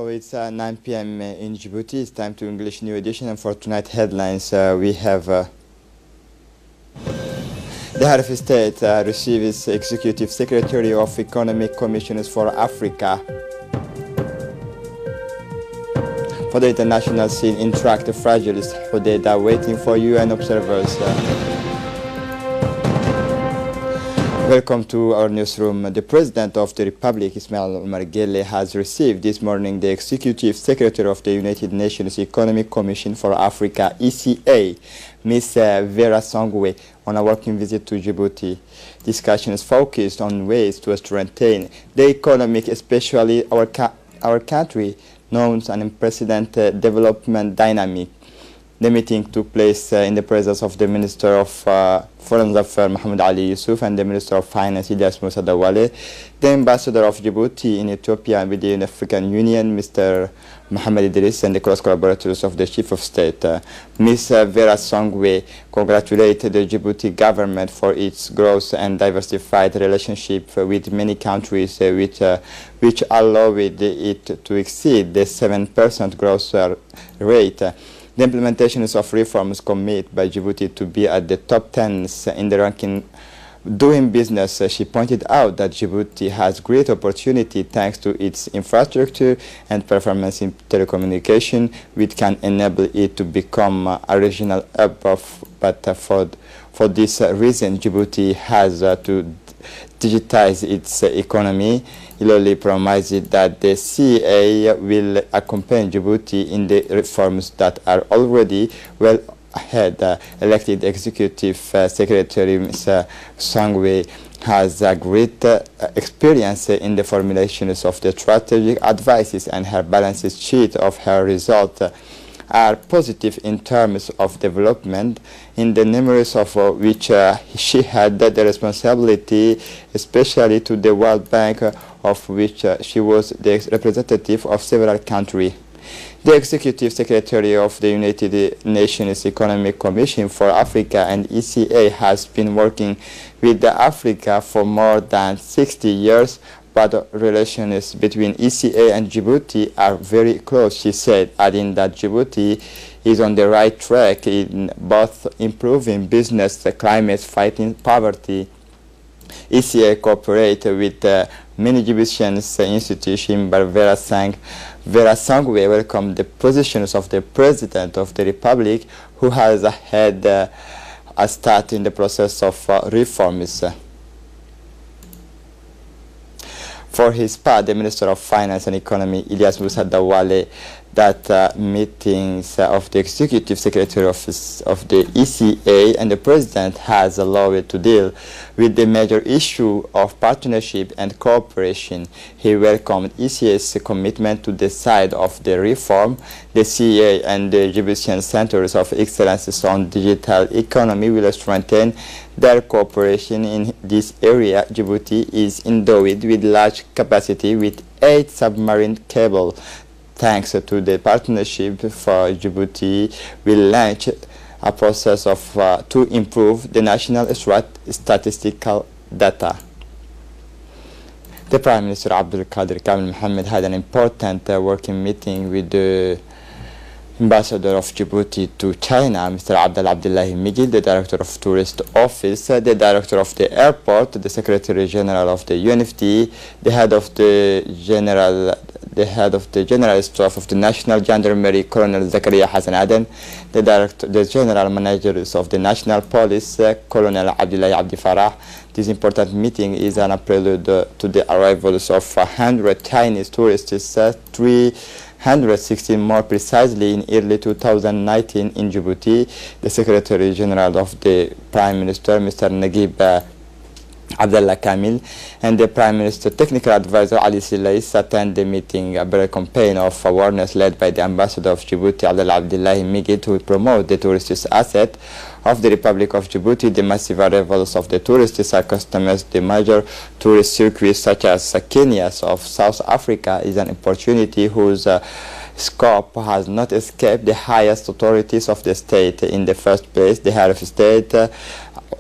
Now it's 9 p.m. in Djibouti. It's time to English New Edition, and for tonight's headlines, we have the Head of State receives Executive Secretary of Economic Commissioners for Africa. For the international scene, Interact Fragilist Hodeda waiting for UN observers. Welcome to our newsroom. The President of the Republic, Ismail Omar Guelleh, has received this morning the Executive Secretary of the United Nations Economic Commission for Africa, ECA, Ms. Vera Songwe, on a working visit to Djibouti. Discussions focused on ways to strengthen the economic, especially our country, known as an unprecedented development dynamic. The meeting took place in the presence of the Minister of Foreign Affairs, Mohamed Ali Yusuf, and the Minister of Finance, Ilyas Moussa Dawale, the Ambassador of Djibouti in Ethiopia with the African Union, Mr. Mohamed Idris, and the close collaborators of the Chief of State. Ms. Vera Songwe congratulated the Djibouti government for its growth and diversified relationship with many countries, which allowed it to exceed the 7% growth rate. The implementations of reforms commit by Djibouti to be at the top 10 in the ranking doing business. She pointed out that Djibouti has great opportunity thanks to its infrastructure and performance in telecommunication, which can enable it to become a regional hub. But for this reason, Djibouti has to digitize its economy. Iloli promised that the CA will accompany Djibouti in the reforms that are already well ahead. Elected Executive Secretary Ms. Songwe has a great experience in the formulations of the strategic advices, and her balance sheet of her results are positive in terms of development, in the numerous of which she had the responsibility, especially to the World Bank, of which she was the representative of several countries. The Executive Secretary of the United Nations Economic Commission for Africa and ECA has been working with Africa for more than 60 years, but relations between ECA and Djibouti are very close, she said, adding that Djibouti is on the right track in both improving business climate, fighting poverty. ECA cooperates with many Djiboutian institutions, but Vera Songwe welcomed the positions of the President of the Republic, who has had a start in the process of reforms. For his part, the Minister of Finance and Economy, Ilyas Moussa Dawale, that meetings of the Executive Secretary of the ECA and the President has allowed to deal with the major issue of partnership and cooperation. He welcomed ECA's commitment to the side of the reform. The CA and the Djiboutian Centers of Excellence on Digital Economy will strengthen their cooperation in this area. Djibouti is endowed with large capacity with 8 submarine cables. Thanks to the partnership, for Djibouti will launch a process of to improve the national statistical data. The Prime Minister Abdul Qadir Kamil Mohammed had an important working meeting with the Ambassador of Djibouti to China, Mr. Abdullahi Migil, the Director of Tourist Office, the Director of the Airport, the Secretary General of the UNFD, the Head of the General Staff of the National Gendarmerie, Colonel Zakaria Hassan Aden, the General Managers of the National Police, Colonel Abdullahi Abdi Farah. This important meeting is an prelude to the arrivals of 100 Chinese tourists, 316 more precisely in early 2019 in Djibouti. The Secretary General of the Prime Minister, Mr. Naguib Abdullah Kamil, and the Prime Minister Technical Advisor Ali Silais attend the meeting, a broad campaign of awareness led by the Ambassador of Djibouti, Abdullahi Migil, to promote the tourist asset of the Republic of Djibouti. The massive arrivals of the tourists are customers. The major tourist circuits such as Kenya of South Africa is an opportunity whose scope has not escaped the highest authorities of the state. In the first place, the head of state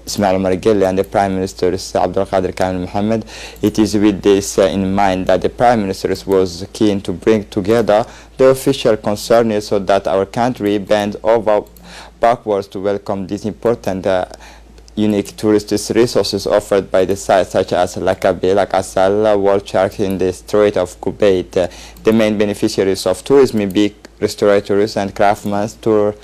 Ismail Omar Guelleh and the Prime Minister Abdul Qadir Kamil Mohammed. It is with this in mind that the Prime Minister was keen to bring together the official concerns so that our country bends over backwards to welcome these important unique tourist resources offered by the site, such as Lakabe, Lakasal, World Shark in the Strait of Kuwait. The main beneficiaries of tourism be restaurateurs and craftsmen, tour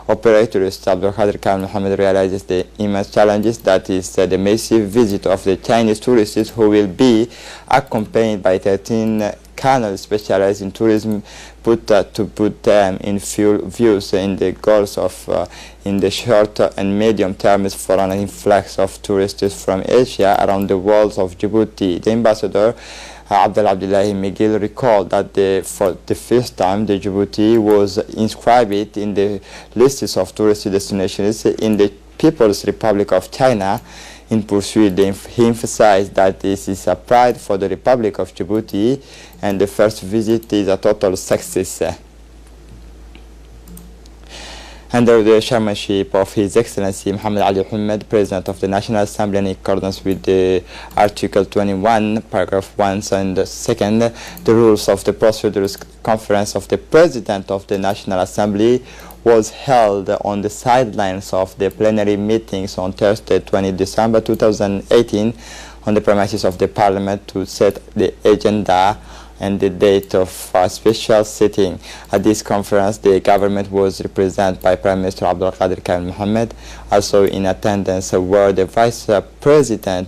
operators. Abdul Qadir Kamil Mohammed realizes the immense challenges that is the massive visit of the Chinese tourists, who will be accompanied by 13 canals specialized in tourism to put them in full views in the goals of in the short and medium terms for an influx of tourists from Asia around the walls of Djibouti. The ambassador Abdullahi Miguel recalled that for the first time the Djibouti was inscribed in the lists of tourist destinations in the People's Republic of China. In pursuit, he emphasized that this is a pride for the Republic of Djibouti and the first visit is a total success. Under the chairmanship of His Excellency Muhammad Ali Mohammed, President of the National Assembly, in accordance with the Article 21, Paragraph 1 and 2, the rules of the procedures, conference of the President of the National Assembly was held on the sidelines of the plenary meetings on Thursday, 20 December 2018, on the premises of the Parliament to set the agenda and the date of a special sitting. At this conference, the government was represented by Prime Minister Abdul Qadir Kamil Mohammed. Also in attendance were the Vice President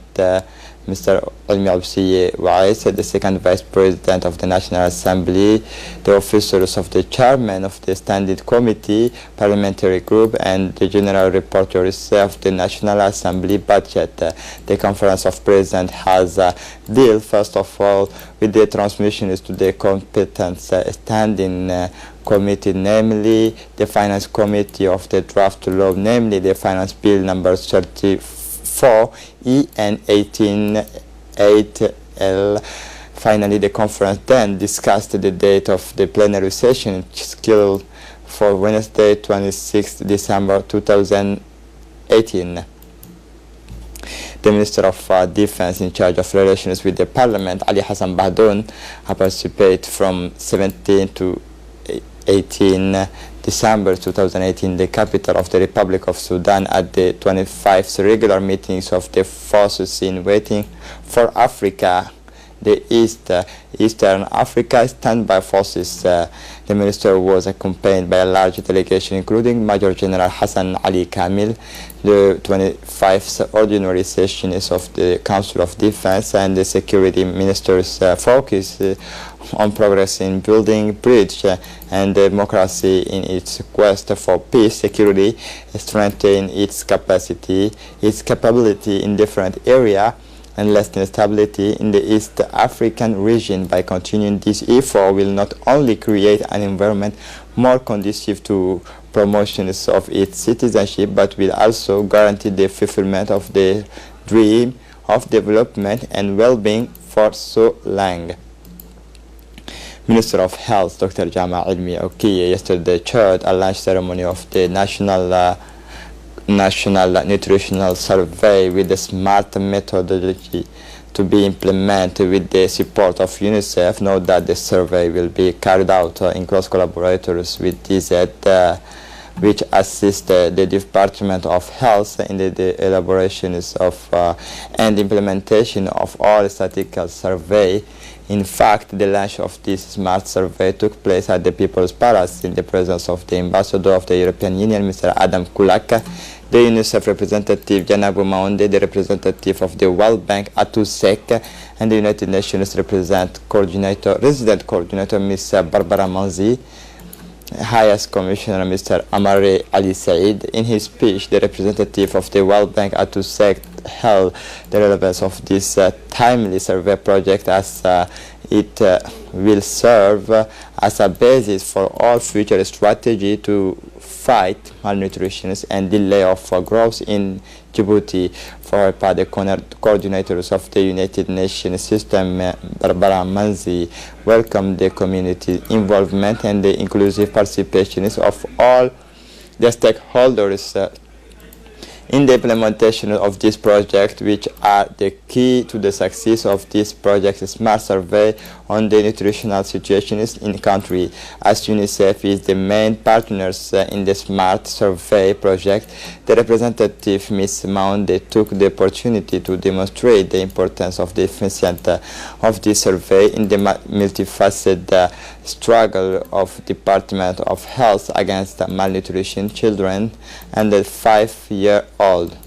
Mr. Almi Absiye Wais, the second Vice President of the National Assembly, the officers of the Chairman of the Standing Committee, Parliamentary Group, and the General Reporters of the National Assembly budget. The Conference of Presidents has dealt, first of all, with the transmissions to the competent standing committee, namely the Finance Committee of the draft law, namely the Finance Bill number 34E and 188L. Finally, the conference then discussed the date of the plenary session scheduled for Wednesday, 26 December 2018. The Minister of Defense in charge of relations with the Parliament, Ali Hassan Bahdoun, participated from 17 to 18 December 2018 in the capital of the Republic of Sudan at the 25th regular meetings of the forces in waiting for Africa, the Eastern Africa Standby Forces. The minister was accompanied by a large delegation including Major General Hassan Ali Kamil. The 25th ordinary session is of the Council of Defense and the Security Ministers focus on progress in building bridge and democracy in its quest for peace, security, strengthening its capability in different areas, and lasting stability in the East African region. By continuing this effort will not only create an environment more conducive to promotions of its citizenship, but will also guarantee the fulfillment of the dream of development and well-being for so long. Minister of Health Dr. Jama Ilmi Okiye yesterday chaired a launch ceremony of the National Nutritional Survey with the smart methodology to be implemented with the support of UNICEF. Note that the survey will be carried out in close collaborators with DZ, which assist the Department of Health in the elaborations of and implementation of all statistical survey. In fact, the launch of this smart survey took place at the People's Palace in the presence of the Ambassador of the European Union, Mr. Adam Kulaka, the UNICEF representative Janabu Maunde, the representative of the World Bank Atu Sek, and the United Nations resident coordinator Ms. Barbara Manzi, Highest Commissioner Mr. Amare Ali Said. In his speech, the representative of the World Bank Atu Sek held the relevance of this timely survey project as it will serve as a basis for all future strategy to fight malnutrition and delay of growth in Djibouti. For her part, the coordinators of the United Nations system, Barbara Manzi, welcomed the community involvement and the inclusive participation of all the stakeholders In the implementation of this project, which are the key to the success of this project, a smart survey on the nutritional situations in the country. As UNICEF is the main partners in the smart survey project, the representative Ms. Maunde took the opportunity to demonstrate the importance of the efficiency of this survey in the multifaceted struggle of Department of Health against malnutrition children and the 5-year-old.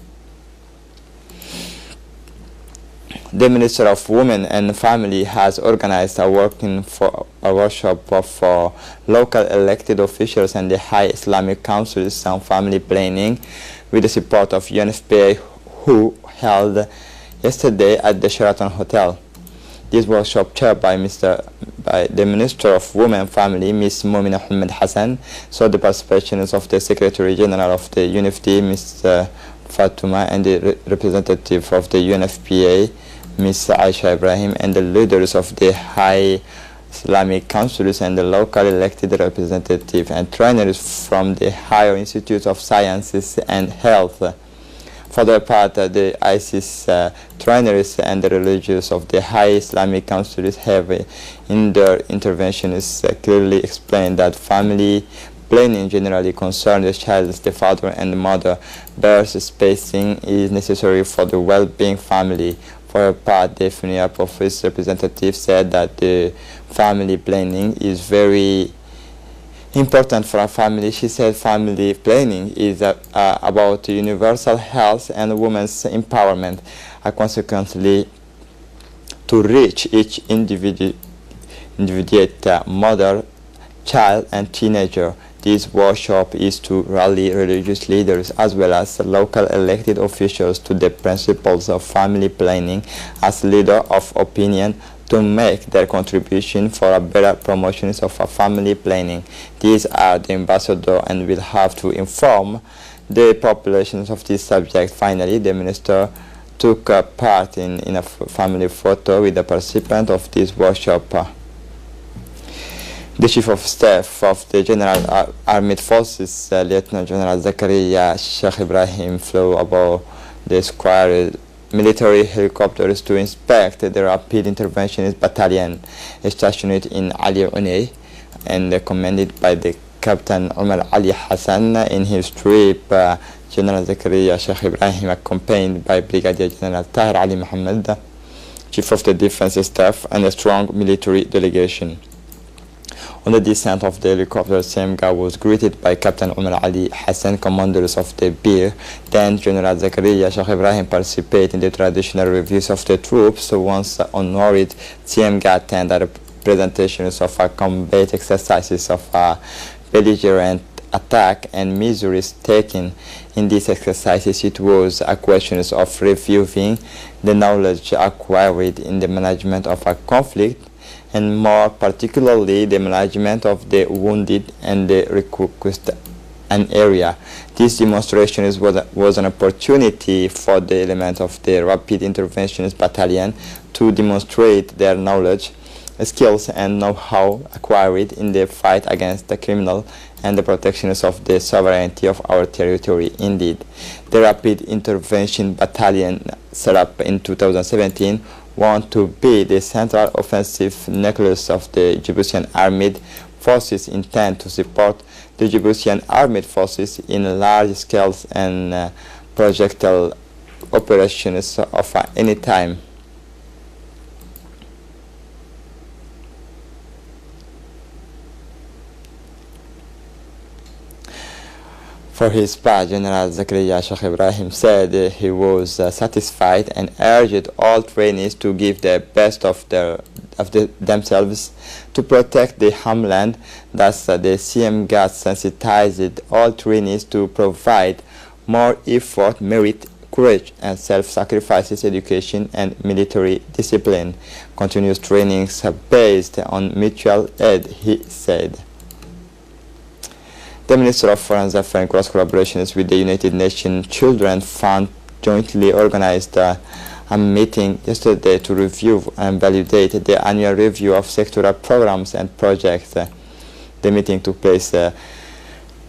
The Minister of Women and Family has organized a workshop for local elected officials and the High Islamic Councils on family planning with the support of UNFPA, who held yesterday at the Sheraton Hotel. This workshop, chaired by the Minister of Women and Family, Ms. Moumina Ahmed Hassan, saw the participations of the Secretary General of the UNFD, Ms. Fatuma, and the representative of the UNFPA, Ms. Aisha Ibrahim, and the leaders of the High Islamic Councils and the local elected representatives and trainers from the Higher Institute of Sciences and Health. For their part, the ISIS trainers and the religious of the High Islamic Councils have in their interventions clearly explained that family planning generally concerns the child, the father and the mother. Birth spacing is necessary for the well-being family. For her part, the FNIA office representative said that the family planning is very important for a family. She said family planning is about universal health and women's empowerment, consequently to reach each individuate mother, child and teenager. This workshop is to rally religious leaders as well as local elected officials to the principles of family planning as leader of opinion to make their contribution for a better promotion of a family planning. These are the ambassador and will have to inform the populations of this subject. Finally, the minister took part in a family photo with the participant of this workshop. The Chief of Staff of the General Armed Forces, Lieutenant General Zakaria Sheikh Ibrahim, flew above the square military helicopters to inspect the Rapid Interventionist Battalion stationed in Ali Unay and commanded by the Captain Omar Ali Hassan. In his trip, General Zakaria Sheikh Ibrahim, accompanied by Brigadier General Tahir Ali Mohammed, Chief of the Defense Staff, and a strong military delegation. On the descent of the helicopter, Semga was greeted by Captain Omar Ali Hassan, commanders of the BIR. Then General Zakaria Sheikh Ibrahim participated in the traditional reviews of the troops. Once honored, Semga attended presentations of combat exercises of belligerent attack and measures taken. In these exercises, it was a question of reviewing the knowledge acquired in the management of a conflict, and more particularly the management of the wounded and the reconquest an area. This demonstration was an opportunity for the elements of the Rapid Interventionist Battalion to demonstrate their knowledge, skills and know-how acquired in the fight against the criminal and the protection of the sovereignty of our territory. Indeed, the Rapid Intervention Battalion, set up in 2017, want to be the central offensive nucleus of the Djiboutian Armed Forces, intend to support the Djiboutian Armed Forces in large scales and projectile operations of any time. For his part, General Zakaria Sheikh Ibrahim said he was satisfied and urged all trainees to give the best of themselves to protect the homeland. Thus, the CM sensitized all trainees to provide more effort, merit, courage and self-sacrifices, education and military discipline. Continuous trainings are based on mutual aid, he said. The Minister of Foreign Affairs and Cross Collaborations with the United Nations Children Fund jointly organized a meeting yesterday to review and validate the annual review of sectoral programs and projects. The meeting took place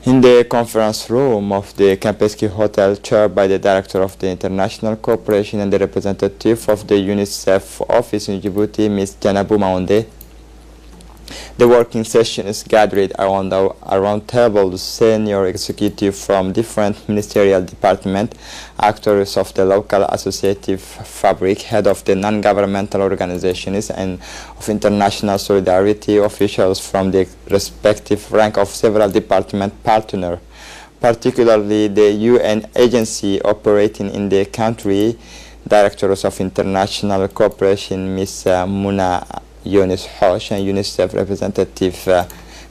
In the conference room of the Kempinski Hotel, chaired by the director of the International Cooperation and the representative of the UNICEF office in Djibouti, Ms. Janabou Maoundé, the working sessions gathered around a round table senior executives from different ministerial departments, actors of the local associative fabric, head of the non-governmental organizations, and of international solidarity officials from the respective rank of several department partners, particularly the UN agency operating in the country, directors of international cooperation, Ms. Muna Yunus Hosh and UNICEF representative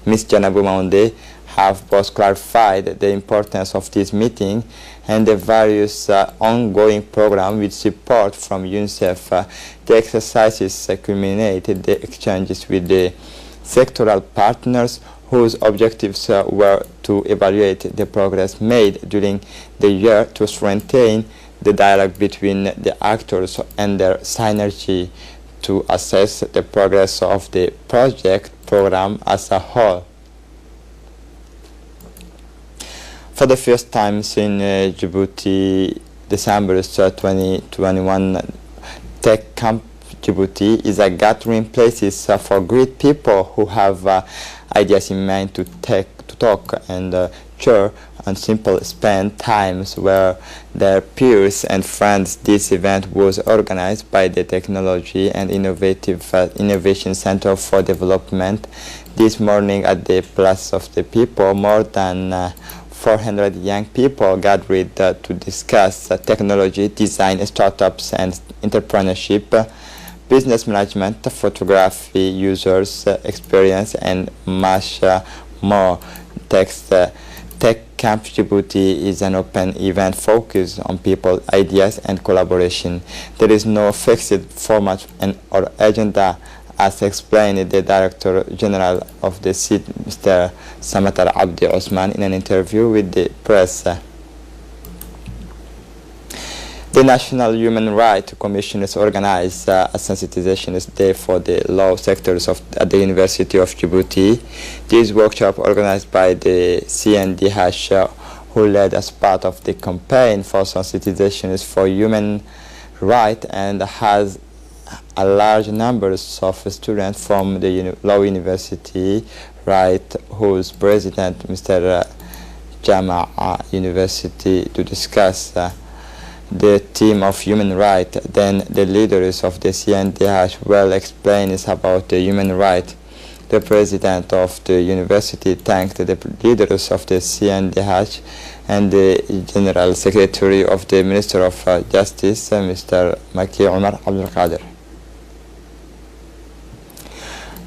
Ms. Janabou Maoundé have both clarified the importance of this meeting and the various ongoing programs with support from UNICEF. The exercises culminated the exchanges with the sectoral partners whose objectives were to evaluate the progress made during the year to strengthen the dialogue between the actors and their synergy to assess the progress of the project program as a whole. For the first time in Djibouti, December 2021, Tech Camp Djibouti is a gathering places for great people who have ideas in mind to talk and share and simple spend times where their peers and friends. This event was organized by the Technology and Innovation Center for Development this morning at the Place of the People. More than 400 young people gathered to discuss technology, design, startups and entrepreneurship, business management, photography, users experience and much more. Tech Camp Djibouti is an open event focused on people, ideas and collaboration. There is no fixed format or agenda, as explained the Director General of the CID, Mr. Samatar Abdi Osman, in an interview with the press. The National Human Rights Commission has organized a sensitization day for the law sectors at the University of Djibouti. This workshop, organized by the CNDH, who led as part of the campaign for sensitization for human rights, and has a large number of students from the Law University, right, whose president, Mr. Jama'a University, to discuss the theme of human rights. Then the leaders of the CNDH will explain about the human rights. The president of the university thanked the leaders of the CNDH and the general secretary of the Minister of Justice, Mr. Maki Omar Abdul Qadir.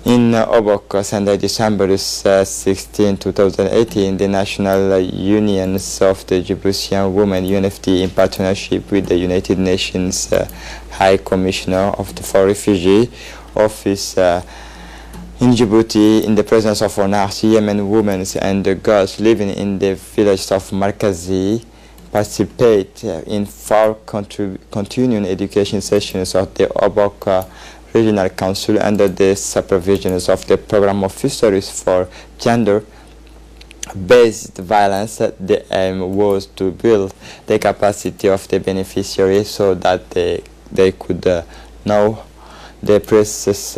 In Obok, Sunday, December 16, 2018, the National Unions of the Djiboutian Women, UNFD, in partnership with the United Nations High Commissioner for Refugee Office in Djibouti, in the presence of Onarsi, Yemen women and the girls living in the village of Markazi, participate in 4 continuing education sessions of the Obok Regional Council under the supervision of the Program Officers for Gender-Based Violence. The aim was to build the capacity of the beneficiaries so that they could know the process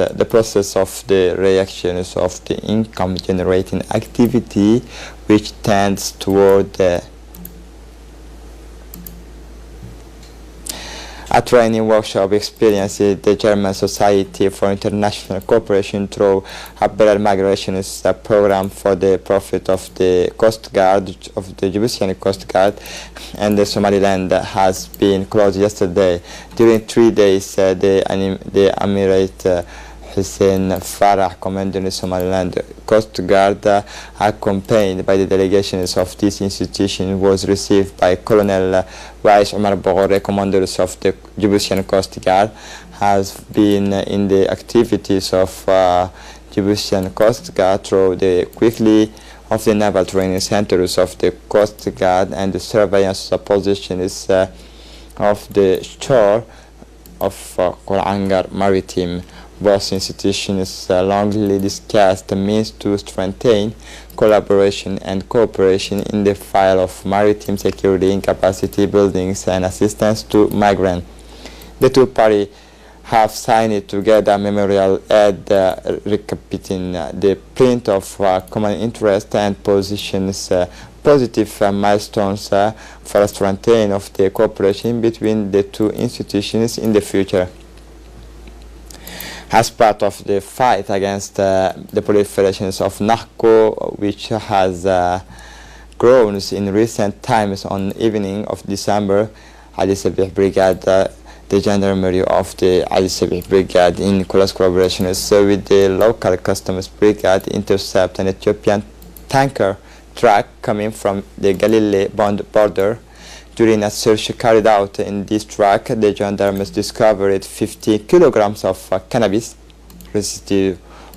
of the reactions of the income-generating activity, which tends toward a training workshop experienced the German Society for International Cooperation through a better migration program for the profit of the Coast Guard, of the Djiboutian Coast Guard, and the Somaliland has been closed yesterday. During 3 days, the Emirate Hussein Farah, commander in the Somaliland Coast Guard, accompanied by the delegations of this institution, was received by Colonel Wais Omar Bogore, commander of the Djiboutian Coast Guard, has been in the activities of Djiboutian Coast Guard through the quickly of the naval training centers of the Coast Guard and the surveillance positions of the shore of Korangar Maritime Both institutions longly discussed means to strengthen collaboration and cooperation in the field of maritime security and capacity buildings and assistance to migrants. The two parties have signed together a memorial ad recapping the print of common interest and positions positive milestones for a strengthening of the cooperation between the two institutions in the future. As part of the fight against the proliferations of narco, which has grown in recent times, on the evening of December, Ali Sabih Brigade, the gendarmerie of the Ali Sabih Brigade, in close collaboration with the local customs brigade, intercept an Ethiopian tanker truck coming from the Galilee border. During a search carried out in this truck, the gendarmes discovered 50 kilograms of cannabis residue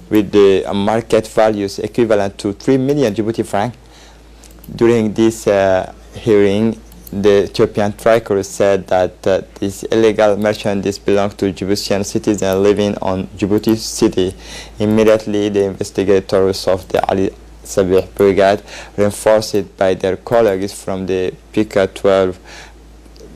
with the market values equivalent to 3 million Djibouti francs. During this hearing, the Ethiopian trucker said that this illegal merchandise belonged to Djiboutian citizens living on Djibouti City. Immediately, the investigators of the Ali Sabih Brigade, reinforced by their colleagues from the PK 12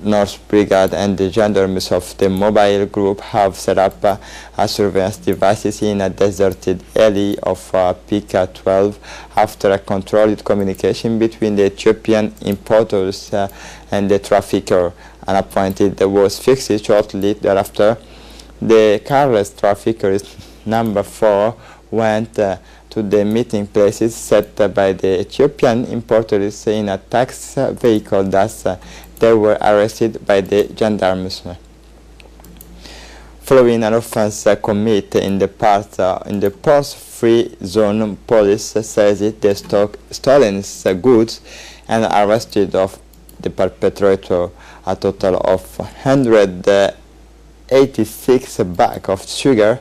North Brigade and the gendarmes of the mobile group, have set up surveillance devices in a deserted alley of PK 12 after a controlled communication between the Ethiopian importers and the trafficker. An appointment was fixed shortly thereafter. The careless trafficker, number 4, went to the meeting places set by the Ethiopian importers in a taxi vehicle. Thus, they were arrested by the gendarmes. Following an offense committed in the port-free zone, police says they took stolen goods and arrested of the perpetrator. A total of 186 bags of sugar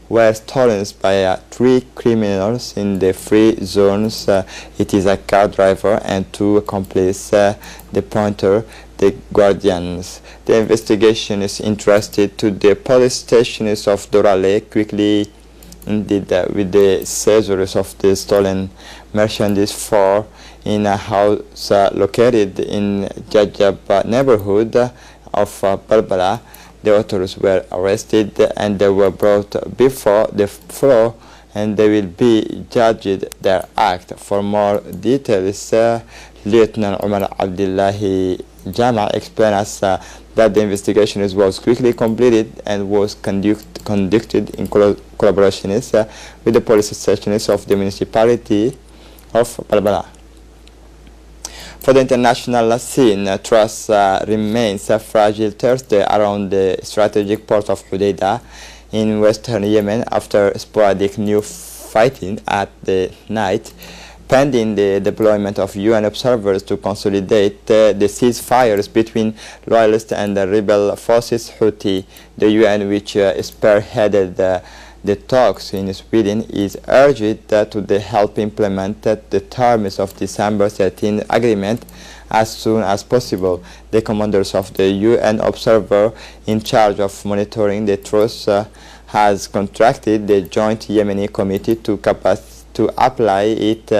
were stolen by 3 criminals in the free zones. It is a car driver and 2 accomplices, the pointer, the guardians. The investigation is entrusted to the police stations of Dorale. Quickly, indeed, with the seizures of the stolen merchandise for in a house located in Jajab neighborhood of Balbala. The authors were arrested and they were brought before the floor, and they will be judged their act. For more details, Lieutenant Omar Abdullahi Jama explained us that the investigation was quickly completed and was conducted in collaboration with the police stations of the municipality of Balbala. For the international scene, trust remains fragile Thursday around the strategic port of Hodeidah in western Yemen after sporadic new fighting at the night, pending the deployment of UN observers to consolidate the ceasefires between loyalists and the rebel forces Houthi. The UN, which spearheaded the talks in Sweden, is urged to help implement the terms of December 13 agreement as soon as possible. The commanders of the UN observer in charge of monitoring the truce has contracted the Joint Yemeni Committee to apply it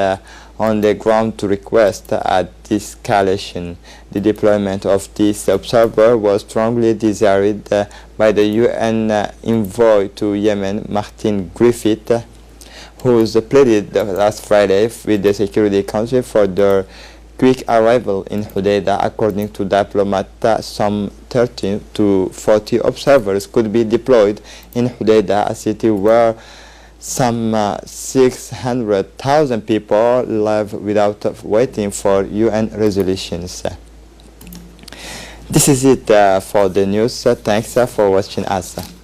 on the ground to request a de-escalation. The deployment of this observer was strongly desired by the UN envoy to Yemen, Martin Griffith, who pleaded last Friday with the Security Council for their quick arrival in Hodeidah. According to diplomats, some 30 to 40 observers could be deployed in Hodeidah, a city where some 600,000 people live without waiting for UN resolutions. This is it for the news. Thanks for watching us.